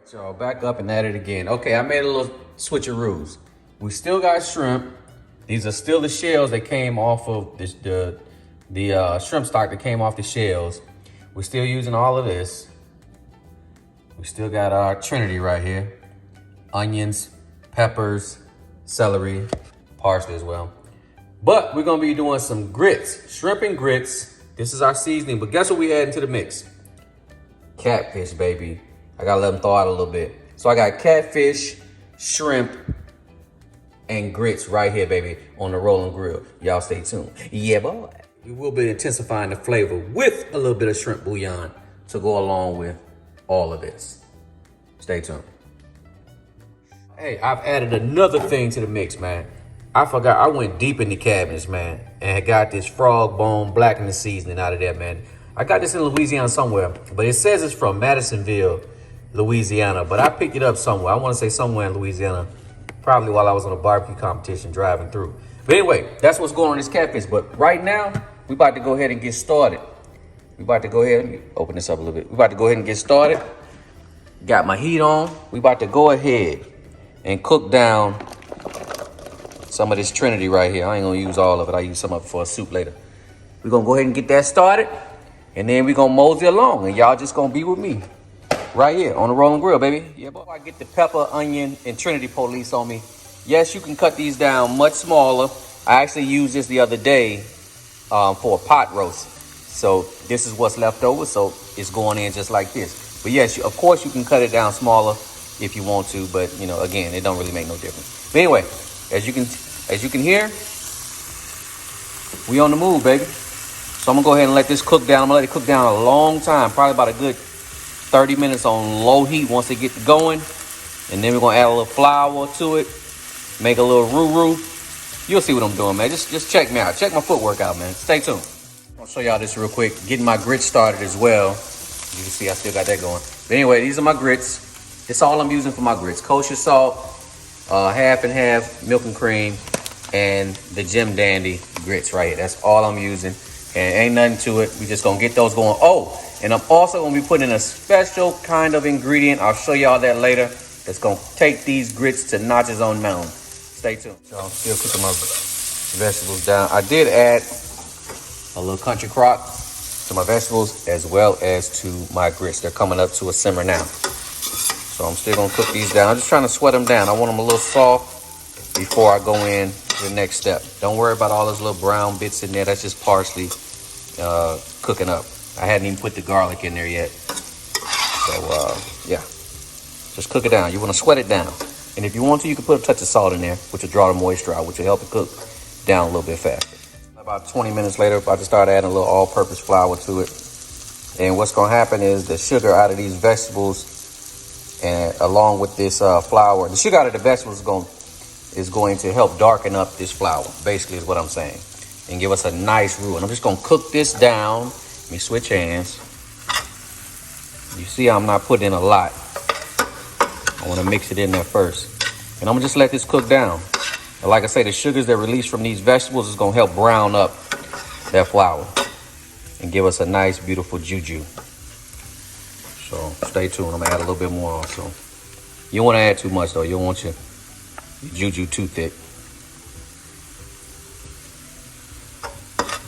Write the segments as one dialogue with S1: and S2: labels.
S1: So back up and at it again. Okay, I made a little switcheroos. We still got shrimp. These are still the shells that came off of the shrimp stock that came off the shells. We're still using all of this. We still got our Trinity right here. Onions, peppers, celery, parsley as well. But we're gonna be doing some grits, shrimp and grits. This is our seasoning, but guess what we add into the mix? Catfish, baby. I gotta let them thaw out a little bit. So I got catfish, shrimp, and grits right here, baby, on the rolling grill. Y'all stay tuned. Yeah, boy. We will be intensifying the flavor with a little bit of shrimp bouillon to go along with all of this. Stay tuned. Hey, I've added another thing to the mix, man. I forgot, I went deep in the cabinets, man, and got this frog bone blackened seasoning out of there, man. I got this in Louisiana somewhere, but it says it's from Madisonville, Louisiana, but I picked it up somewhere. I want to say somewhere in Louisiana, probably while I was on a barbecue competition driving through. But anyway, that's what's going on in this catfish. But right now, we about to go ahead and get started. We about to go ahead, let me open this up a little bit. We about to go ahead and get started. Got my heat on. We about to go ahead and cook down some of this Trinity right here. I ain't gonna use all of it. I use some of it for a soup later. We're gonna go ahead and get that started. And then we're gonna mosey along. And y'all just gonna be with me right here on the rolling grill, baby. Yeah, boy. I get the pepper, onion, and Trinity police on me. Yes, you can cut these down much smaller. I actually used this the other day for a pot roast. So this is what's left over. So it's going in just like this. But yes, of course you can cut it down smaller if you want to. But you know, again, it don't really make no difference. But anyway, as you can hear, we on the move, baby. So I'm gonna go ahead and let this cook down. I'm gonna let it cook down a long time, probably about a good 30 minutes on low heat once it gets going. And then we're gonna add a little flour to it, make a little roux. You'll see what I'm doing, man. Just check me out. Check my footwork out, man. Stay tuned. I'll show y'all this real quick. Getting my grits started as well. You can see I still got that going. But anyway, these are my grits. That's all I'm using for my grits. Kosher salt, half and half, milk and cream, and the Jim Dandy grits right here. That's all I'm using. And ain't nothing to it. We just gonna get those going. Oh, and I'm also gonna be putting in a special kind of ingredient. I'll show y'all that later. It's gonna take these grits to notches on mountain. Stay tuned. So I'm still cooking my vegetables down. I did add a little country crock to my vegetables as well as to my grits. They're coming up to a simmer now. So I'm still gonna cook these down. I'm just trying to sweat them down. I want them a little soft before I go in to the next step. Don't worry about all those little brown bits in there. That's just parsley cooking up. I hadn't even put the garlic in there yet. So yeah, just cook it down. You want to sweat it down. And if you want to, you can put a touch of salt in there, which will draw the moisture out, which will help it cook down a little bit faster. About 20 minutes later, I just start adding a little all-purpose flour to it. And what's going to happen is the sugar out of these vegetables, and along with this flour, the sugar out of the vegetables is going to help darken up this flour, basically is what I'm saying, and give us a nice roux. And I'm just going to cook this down. Let me switch hands. You see I'm not putting in a lot. I want to mix it in there first. And I'm going to just let this cook down. And like I say, the sugars that release from these vegetables is going to help brown up that flour and give us a nice, beautiful juju. So stay tuned. I'm going to add a little bit more also. You don't want to add too much, though. You don't want your juju too thick.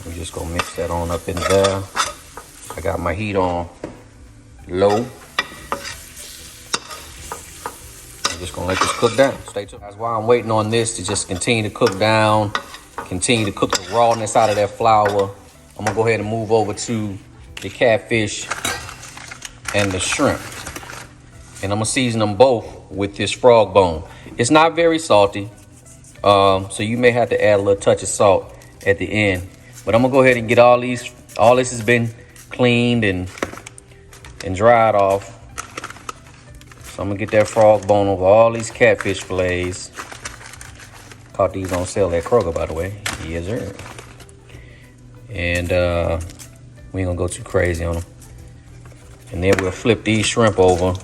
S1: I'm just going to mix that on up in there. I got my heat on low. I'm just gonna let this cook down. Stay tuned. That's why I'm waiting on this to just continue to cook down, continue to cook the rawness out of that flour. I'm gonna go ahead and move over to the catfish and the shrimp. And I'm gonna season them both with this frog bone. It's not very salty, so you may have to add a little touch of salt at the end. But I'm gonna go ahead and get all this has been cleaned and dried off. So I'm gonna get that frog bone over all these catfish fillets. Caught these on sale at Kroger, by the way. Yes, sir. And we ain't gonna go too crazy on them. And then we'll flip these shrimp over.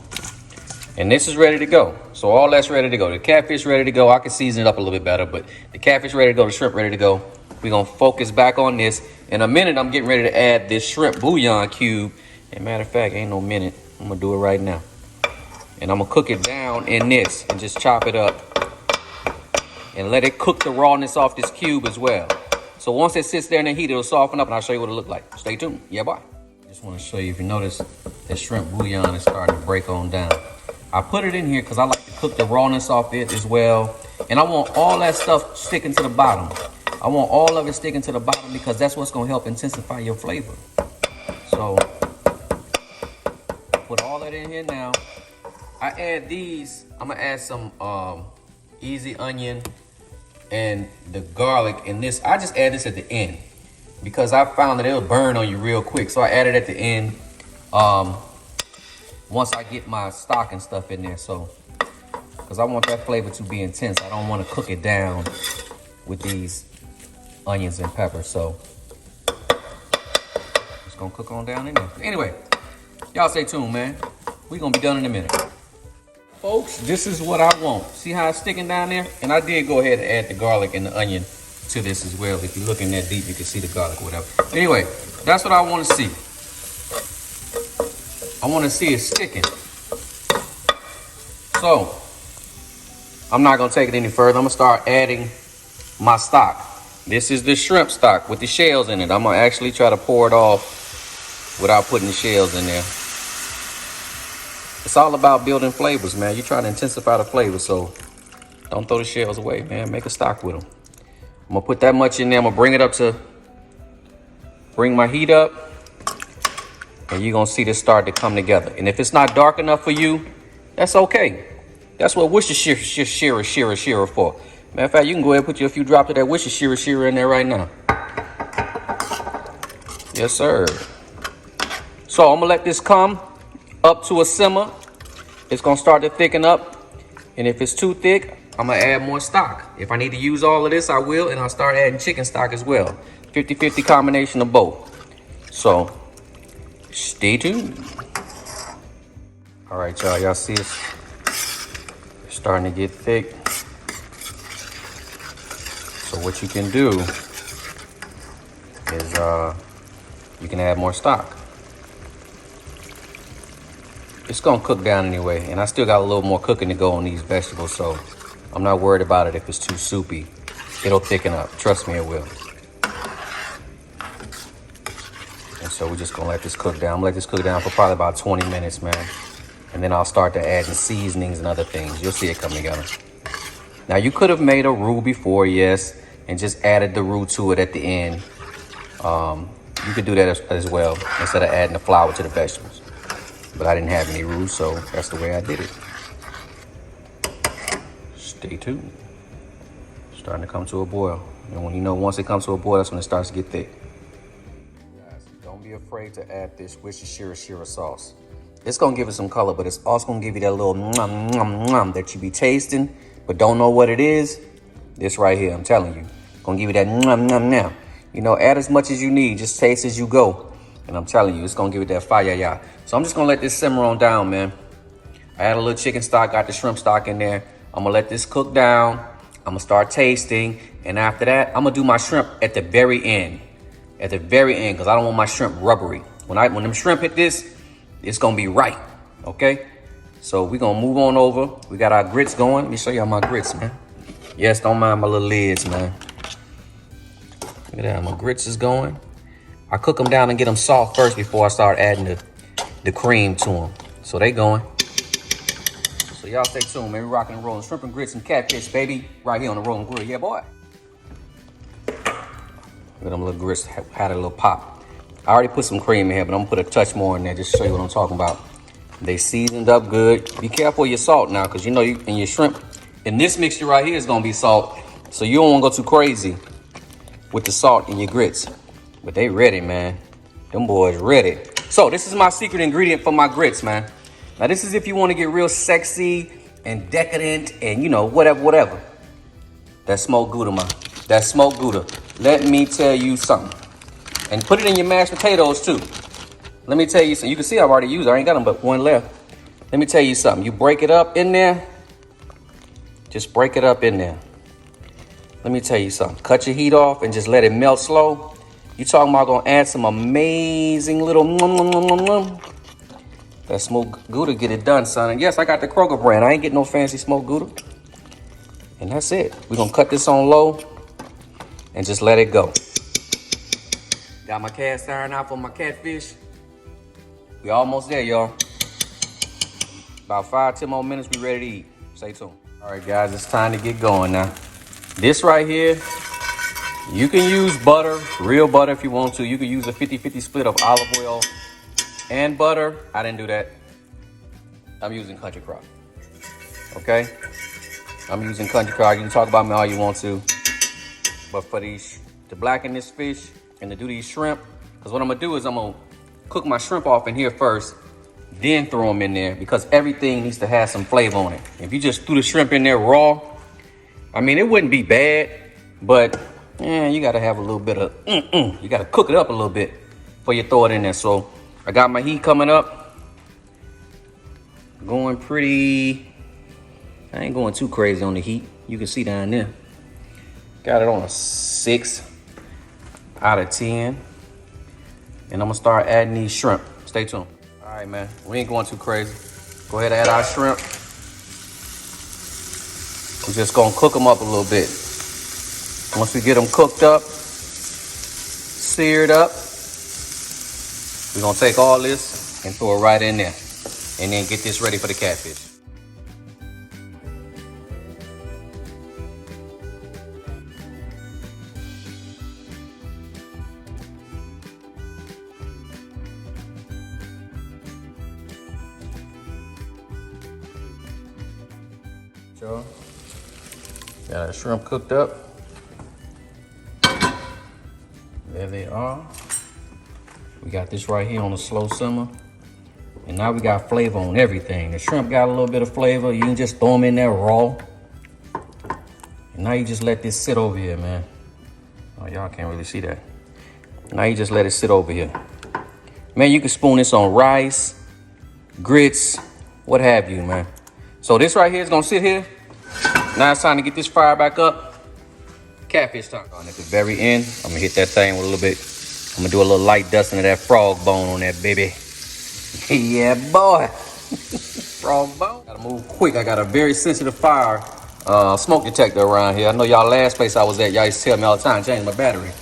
S1: And this is ready to go. So all that's ready to go. The catfish ready to go. I can season it up a little bit better, but the catfish ready to go, the shrimp ready to go. We're gonna focus back on this. In a minute, I'm getting ready to add this shrimp bouillon cube. And matter of fact, ain't no minute. I'm gonna do it right now. And I'm gonna cook it down in this and just chop it up and let it cook the rawness off this cube as well. So once it sits there in the heat, it'll soften up and I'll show you what it look like. Stay tuned. Yeah, bye. Just want to show you, if you notice, the shrimp bouillon is starting to break on down. I put it in here because I like to cook the rawness off it as well. And I want all that stuff sticking to the bottom. I want all of it sticking to the bottom because that's what's going to help intensify your flavor. So, put all that in here now. I add these. I'm going to add some easy onion and the garlic in this. I just add this at the end because I found that it'll burn on you real quick. So I add it at the end once I get my stock and stuff in there. So, because I want that flavor to be intense. I don't want to cook it down with these onions and peppers. So, it's going to cook on down in there. Anyway, y'all stay tuned, man. We're going to be done in a minute. Folks, this is what I want. See how it's sticking down there? And I did go ahead and add the garlic and the onion to this as well. If you're looking that deep, you can see the garlic or whatever. Anyway, that's what I want to see. I want to see it sticking. So, I'm not going to take it any further. I'm going to start adding my stock. This is the shrimp stock with the shells in it. I'm going to actually try to pour it off without putting the shells in there. It's all about building flavors, man. You're trying to intensify the flavor, so don't throw the shells away, man. Make a stock with them. I'm going to put that much in there. I'm going to bring my heat up, and you're going to see this start to come together. And if it's not dark enough for you, that's okay. That's what Worcestershire for. Matter of fact, you can go ahead and put you a few drops of that Worcestershire in there right now. Yes, sir. So I'm going to let this come up to a simmer. It's going to start to thicken up. And if it's too thick, I'm going to add more stock. If I need to use all of this, I will. And I'll start adding chicken stock as well. 50-50 combination of both. So, stay tuned. All right, y'all. Y'all see it's starting to get thick. So what you can do is you can add more stock. It's gonna cook down anyway, and I still got a little more cooking to go on these vegetables, so I'm not worried about it if it's too soupy. It'll thicken up, trust me, it will. And so we're just gonna let this cook down. I'm gonna let this cook down for probably about 20 minutes, man. And then I'll start to add the seasonings and other things. You'll see it come together. Now you could have made a roux before, yes, and just added the roux to it at the end. You could do that as well, instead of adding the flour to the vegetables. But I didn't have any roux, so that's the way I did it. Stay tuned. Starting to come to a boil. And when you know, once it comes to a boil, that's when it starts to get thick. Guys, don't be afraid to add this Worcestershire sauce. It's gonna give it some color, but it's also gonna give you that little nom nom nom that you be tasting, but don't know what it is. This right here, I'm telling you, gonna give you that nom nom nom. You know, add as much as you need, just taste as you go. And I'm telling you, it's gonna give it that fire, yeah. So I'm just gonna let this simmer on down, man. I add a little chicken stock, got the shrimp stock in there. I'm gonna let this cook down. I'm gonna start tasting. And after that, I'm gonna do my shrimp at the very end. At the very end, because I don't want my shrimp rubbery. When them shrimp hit this, it's gonna be right, okay? So we're gonna move on over. We got our grits going. Let me show y'all my grits, man. Yes, don't mind my little lids, man. Look at that, my grits is going. I cook them down and get them soft first before I start adding the cream to them. So they going. So y'all stay tuned, man. We rocking and rolling. Shrimp and grits and catfish, baby. Right here on the Rolling Grill. Yeah, boy. Look at them little grits had a little pop. I already put some cream in here, but I'm gonna put a touch more in there just to show you what I'm talking about. They seasoned up good. Be careful of your salt now, because you know in your shrimp, in this mixture right here is gonna be salt. So you don't wanna go too crazy with the salt in your grits. But they ready, man. Them boys ready. So this is my secret ingredient for my grits, man. Now this is if you want to get real sexy and decadent and, you know, whatever. That smoked Gouda, man. That smoked Gouda. Let me tell you something. And put it in your mashed potatoes too. Let me tell you something. You can see I've already used it. I ain't got them but one left. Let me tell you something. You break it up in there. Just break it up in there. Let me tell you something. Cut your heat off and just let it melt slow. You talking about gonna add some amazing little That smoked Gouda get it done, son. And yes, I got the Kroger brand. I ain't getting no fancy smoked Gouda. And that's it. We're going to cut this on low and just let it go. Got my cast iron out for my catfish. We almost there, y'all. About 5-10 more minutes, we ready to eat. Stay tuned. All right, guys, it's time to get going now. This right here, you can use butter, real butter if you want to. You can use a 50-50 split of olive oil and butter. I didn't do that. I'm using country crock. Okay? I'm using country crock. You can talk about me all you want to. But for these, to blacken this fish and to do these shrimp, because what I'm going to do is I'm going to cook my shrimp off in here first, then throw them in there, because everything needs to have some flavor on it. If you just threw the shrimp in there raw, I mean, it wouldn't be bad, but you got to have a little bit of, you got to cook it up a little bit before you throw it in there. So I got my heat coming up, going pretty, I ain't going too crazy on the heat. You can see down there. Got it on a 6 out of 10. And I'm gonna start adding these shrimp. Stay tuned. All right, man, we ain't going too crazy. Go ahead and add our shrimp. We're just gonna cook them up a little bit. Once we get them cooked up, seared up, we're gonna take all this and throw it right in there. And then get this ready for the catfish. Got our shrimp cooked up. There they are. We got this right here on a slow simmer. And now we got flavor on everything. The shrimp got a little bit of flavor. You can just throw them in there raw. And now you just let this sit over here, man. Oh, y'all can't really see that. Now you just let it sit over here. Man, you can spoon this on rice, grits, what have you, man. So this right here is gonna sit here. Now it's time to get this fire back up. Catfish time. And at the very end, I'm gonna hit that thing with a little bit. I'm gonna do a little light dusting of that frog bone on that baby. Yeah, boy. Frog bone. Gotta move quick. I got a very sensitive fire smoke detector around here. I know y'all last place I was at, y'all used to tell me all the time, change my battery.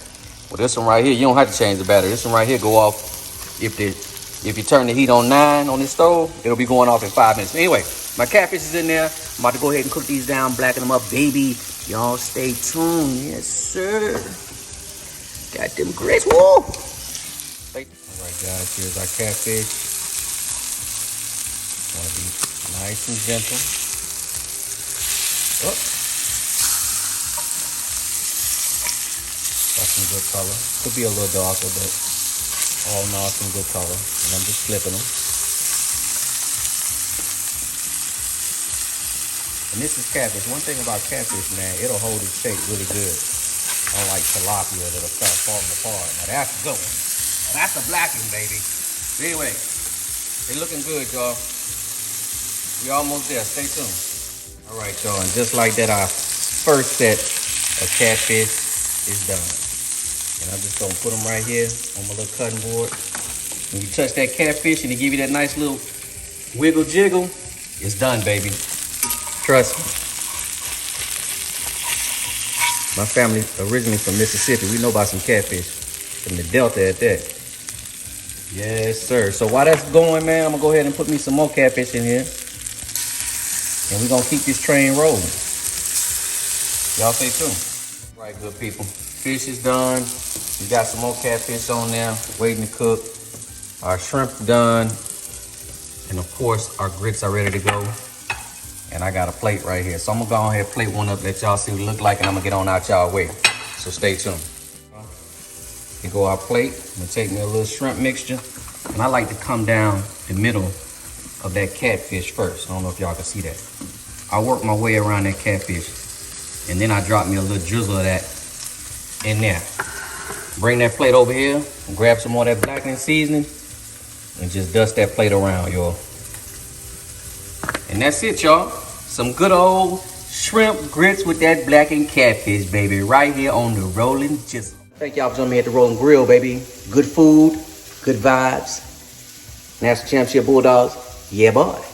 S1: Well, this one right here, you don't have to change the battery. This one right here go off if you turn the heat on 9 on this stove, it'll be going off in 5 minutes. Anyway, my catfish is in there. I'm about to go ahead and cook these down, blacken them up, baby. Y'all stay tuned. Yes, sir. Got them grits. Woo! All right, guys, here's our catfish. Want to be nice and gentle. Oh. Got some good color. Could be a little darker, but all in all, some good color. And I'm just flipping them. And this is catfish. One thing about catfish, man, it'll hold its shape really good. Unlike tilapia that'll start falling apart. Now that's a good one. Now that's a blacking, baby. But anyway, they looking good, y'all. We almost there. Stay tuned. All right, y'all. And just like that, our first set of catfish is done. And I'm just gonna put them right here on my little cutting board. When you touch that catfish and they give you that nice little wiggle jiggle, it's done, baby. Trust me. My family originally from Mississippi. We know about some catfish from the Delta at that. Yes, sir. So while that's going, man, I'm gonna go ahead and put me some more catfish in here. And we're gonna keep this train rolling. Y'all stay tuned. All right, good people. Fish is done. We got some more catfish on there, waiting to cook. Our shrimp done. And of course, our grits are ready to go. And I got a plate right here. So I'm gonna go ahead and plate one up, let y'all see what it look like, and I'm gonna get on out y'all way. So stay tuned. Here go our plate. I'm gonna take me a little shrimp mixture. And I like to come down the middle of that catfish first. I don't know if y'all can see that. I work my way around that catfish. And then I drop me a little drizzle of that in there. Bring that plate over here, and grab some more of that blackening seasoning, and just dust that plate around, y'all. And that's it, y'all. Some good old shrimp grits with that blackened catfish, baby, right here on the Rolling Jizzle. Thank y'all for joining me at the Rolling Grill, baby. Good food, good vibes. National Championship Bulldogs, yeah, boy.